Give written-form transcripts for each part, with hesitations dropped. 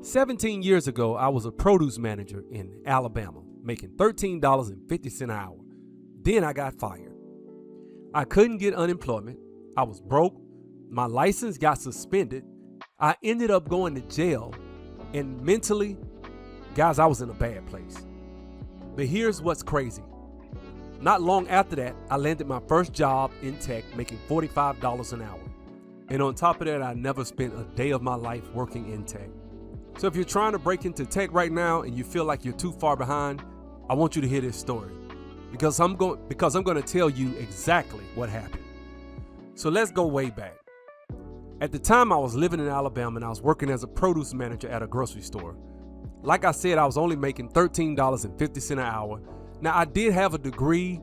17 years ago, I was a produce manager in Alabama, making $13.50 an hour. Then I got fired. I couldn't get unemployment. I was broke. My license got suspended. I ended up going to jail. And mentally, guys, I was in a bad place. But here's what's crazy. Not long after that, I landed my first job in tech, making $45 an hour. And on top of that, I never spent a day of my life working in tech. So if you're trying to break into tech right now and you feel like you're too far behind, I want you to hear this story because I'm going to tell you exactly what happened. So let's go way back. At the time, I was living in Alabama and I was working as a produce manager at a grocery store. Like I said, I was only making $13.50 an hour. Now, I did have a degree,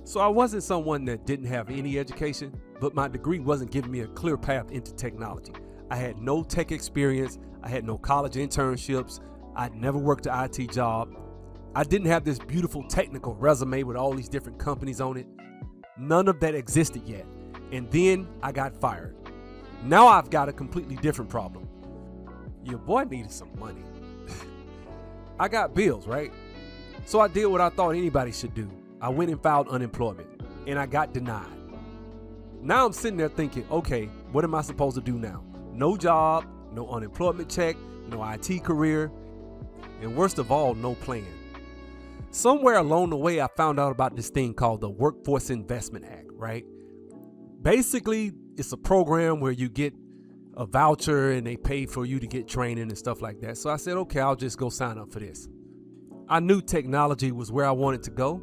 so I wasn't someone that didn't have any education, but my degree wasn't giving me a clear path into technology. I had no tech experience. I had no college internships. I'd never worked an IT job. I didn't have this beautiful technical resume with all these different companies on it. None of that existed yet. And then I got fired. Now I've got a completely different problem. Your boy needed some money. I got bills, right? So I did what I thought anybody should do. I went and filed unemployment, and I got denied. Now I'm sitting there thinking, okay, what am I supposed to do now? No job, no unemployment check, no IT career, and worst of all, no plan. Somewhere along the way, I found out about this thing called the Workforce Investment Act, right? Basically, it's a program where you get a voucher and they pay for you to get training and stuff like that. So I said, okay, I'll just go sign up for this. I knew technology was where I wanted to go.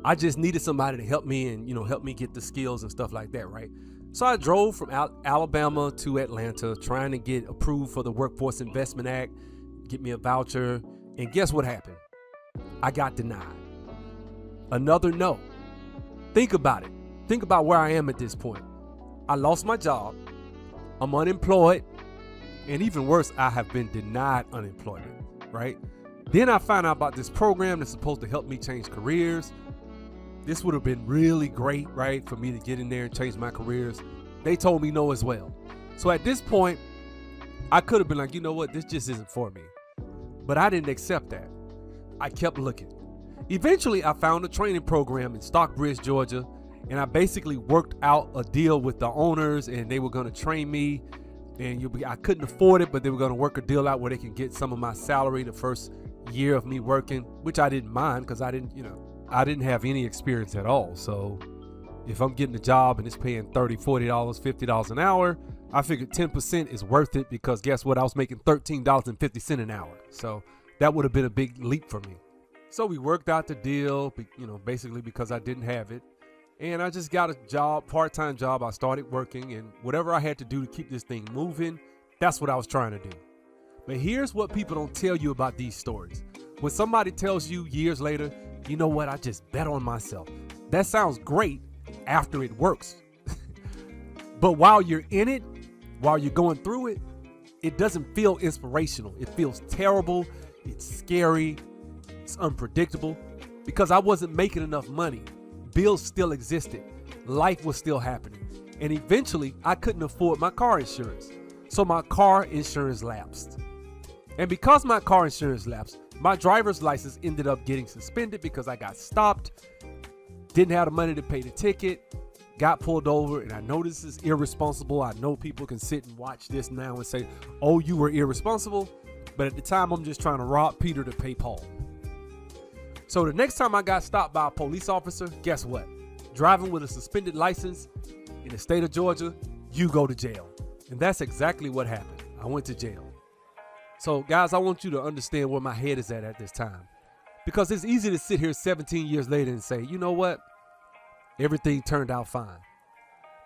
I just needed somebody to help me and, help me get the skills and stuff like that, right? So I drove from Alabama to Atlanta trying to get approved for the Workforce Investment Act, get me a voucher, and guess what happened? I got denied. Another no. Think about it. Think about where I am at this point. I lost my job. I'm unemployed. And even worse, I have been denied unemployment, right? Then I found out about this program that's supposed to help me change careers. This would have been really great, right, for me to get in there and change my careers. They told me no as well. So at this point, I could have been like, you know what, this just isn't for me. But I didn't accept that. I kept looking. Eventually, I found a training program in Stockbridge, Georgia, and I basically worked out a deal with the owners, and they were going to train me. And I couldn't afford it, but they were going to work a deal out where they can get some of my salary the first year of me working, which I didn't mind because I didn't have any experience at all. So if I'm getting a job and it's paying $30, $40, $50 an hour, I figured 10% is worth it because guess what? I was making $13.50 an hour. So that would have been a big leap for me. So we worked out the deal, basically because I didn't have it. And I just got a job, part-time job. I started working, and whatever I had to do to keep this thing moving, that's what I was trying to do. But here's what people don't tell you about these stories. When somebody tells you years later, you know what, I just bet on myself. That sounds great after it works. But while you're in it, while you're going through it, it doesn't feel inspirational. It feels terrible. It's scary. It's unpredictable because I wasn't making enough money. Bills still existed. Life was still happening. And eventually, I couldn't afford my car insurance. So my car insurance lapsed. And because my car insurance lapsed, my driver's license ended up getting suspended because I got stopped, didn't have the money to pay the ticket, got pulled over, and I know this is irresponsible. I know people can sit and watch this now and say, oh, you were irresponsible. But at the time, I'm just trying to rob Peter to pay Paul. So the next time I got stopped by a police officer, guess what? Driving with a suspended license in the state of Georgia, you go to jail. And that's exactly what happened. I went to jail. So guys, I want you to understand where my head is at this time. Because it's easy to sit here 17 years later and say, you know what? Everything turned out fine.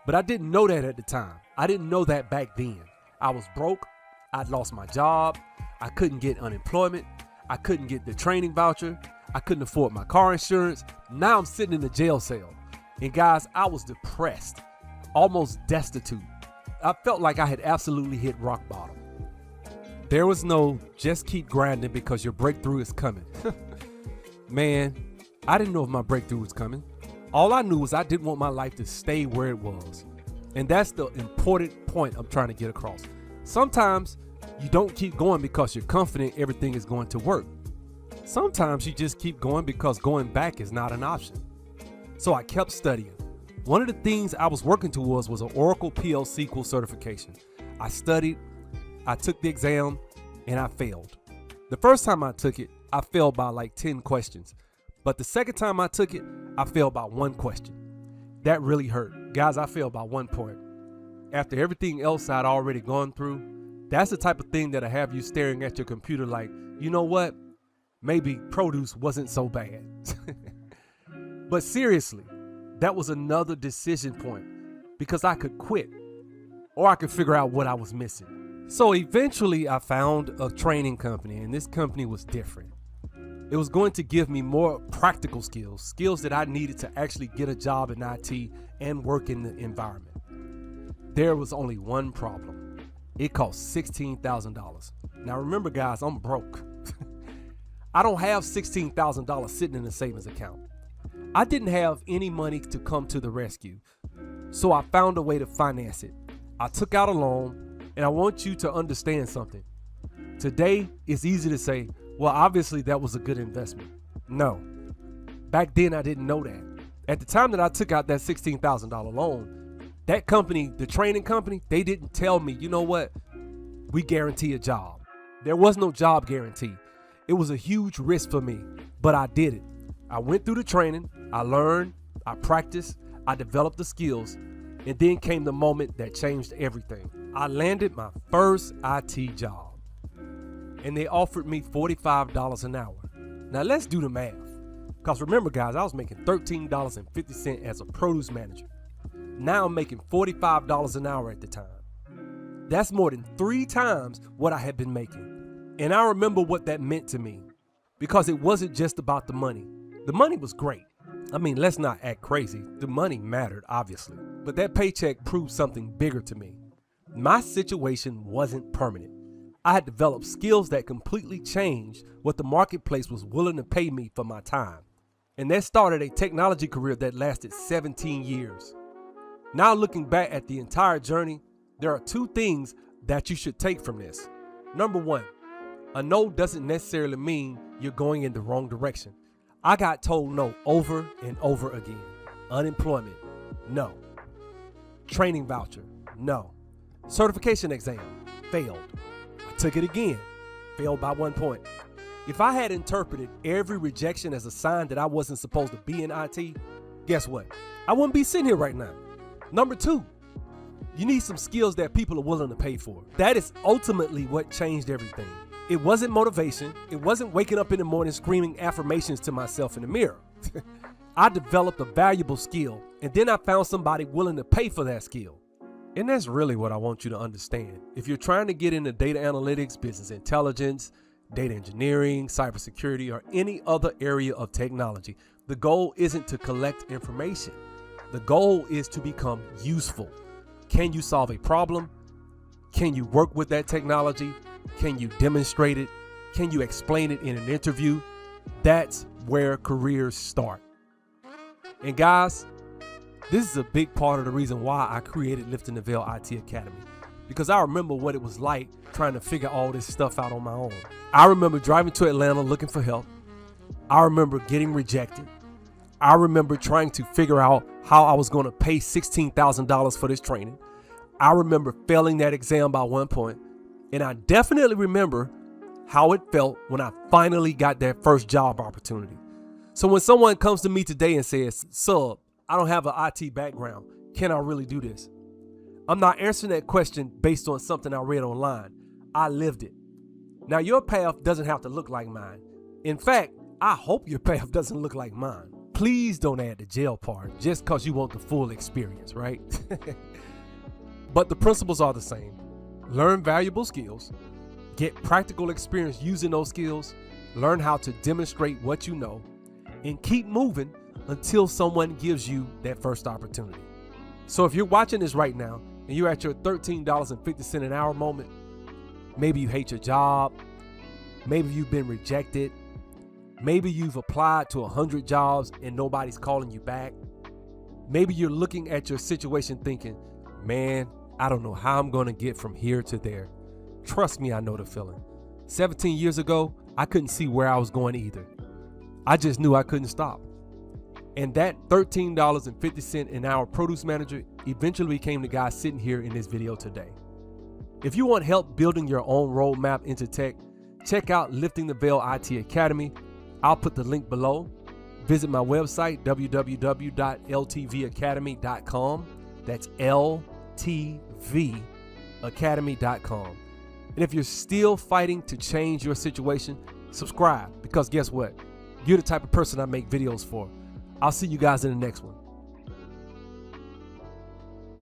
But I didn't know that at the time. I didn't know that back then. I was broke. I'd lost my job. I couldn't get unemployment. I couldn't get the training voucher. I couldn't afford my car insurance. Now I'm sitting in the jail cell. And guys, I was depressed, almost destitute. I felt like I had absolutely hit rock bottom. There was no just keep grinding because your breakthrough is coming. Man, I didn't know if my breakthrough was coming. All I knew was I didn't want my life to stay where it was. And that's the important point I'm trying to get across. Sometimes You don't keep going because you're confident everything is going to work. Sometimes you just keep going because going back is not an option. So I kept studying. One of the things I was working towards was an Oracle PL SQL certification. I studied, I took the exam, and I failed. The first time I took it, I failed by like 10 questions. But the second time I took it, I failed by 1 question. That really hurt. Guys, I failed by 1 point. After everything else I'd already gone through, that's the type of thing that'll have you staring at your computer like, you know what? Maybe produce wasn't so bad. But seriously, that was another decision point because I could quit or I could figure out what I was missing. So eventually I found a training company, and this company was different. It was going to give me more practical skills that I needed to actually get a job in IT and work in the environment. There was only one problem. It cost $16,000. Now remember, guys, I'm broke. I don't have $16,000 sitting in a savings account. I didn't have any money to come to the rescue, so I found a way to finance it. I took out a loan, and I want you to understand something. Today, it's easy to say, well, obviously that was a good investment. No, back then I didn't know that. At the time that I took out that $16,000 loan, that company, the training company, they didn't tell me, you know what, we guarantee a job. There was no job guarantee. It was a huge risk for me, but I did it. I went through the training, I learned, I practiced, I developed the skills, and then came the moment that changed everything. I landed my first IT job, and they offered me $45 an hour. Now let's do the math, because remember, guys, I was making $13.50 as a produce manager. Now I'm making $45 an hour at the time. That's more than 3 times what I had been making. And I remember what that meant to me, because it wasn't just about the money. The money was great. I mean, let's not act crazy. The money mattered, obviously. But that paycheck proved something bigger to me. My situation wasn't permanent. I had developed skills that completely changed what the marketplace was willing to pay me for my time. And that started a technology career that lasted 17 years. Now looking back at the entire journey, there are 2 things that you should take from this. Number 1, a no doesn't necessarily mean you're going in the wrong direction. I got told no over and over again. Unemployment, no. Training voucher, no. Certification exam, failed. I took it again, failed by 1 point. If I had interpreted every rejection as a sign that I wasn't supposed to be in IT, guess what? I wouldn't be sitting here right now. Number 2, you need some skills that people are willing to pay for. That is ultimately what changed everything. It wasn't motivation. It wasn't waking up in the morning screaming affirmations to myself in the mirror. I developed a valuable skill, and then I found somebody willing to pay for that skill. And that's really what I want you to understand. If you're trying to get into data analytics, business intelligence, data engineering, cybersecurity, or any other area of technology, the goal isn't to collect information. The goal is to become useful. Can you solve a problem? Can you work with that technology? Can you demonstrate it? Can you explain it in an interview? That's where careers start. And guys, this is a big part of the reason why I created Lifting the Veil IT Academy, because I remember what it was like trying to figure all this stuff out on my own. I remember driving to Atlanta looking for help. I remember getting rejected. I remember trying to figure out how I was going to pay $16,000 for this training. I remember failing that exam by 1 point. And I definitely remember how it felt when I finally got that first job opportunity. So when someone comes to me today and says, "Sub, I don't have an IT background. Can I really do this?" I'm not answering that question based on something I read online. I lived it. Now, your path doesn't have to look like mine. In fact, I hope your path doesn't look like mine. Please don't add the jail part just because you want the full experience, right? But the principles are the same. Learn valuable skills, get practical experience using those skills, learn how to demonstrate what you know, and keep moving until someone gives you that first opportunity. So if you're watching this right now and you're at your $13.50 an hour moment, maybe you hate your job, maybe you've been rejected, maybe you've applied to 100 jobs and nobody's calling you back, maybe you're looking at your situation thinking, man, I don't know how I'm going to get from here to there. Trust me, I know the feeling. 17 years ago, I couldn't see where I was going either. I just knew I couldn't stop. And that $13.50 an hour produce manager eventually became the guy sitting here in this video today. If you want help building your own roadmap into tech, check out Lifting the Veil IT Academy. I'll put the link below. Visit my website, www.ltvacademy.com. That's ltvacademy.com. And if you're still fighting to change your situation, subscribe, because guess what? You're the type of person I make videos for. I'll see you guys in the next one.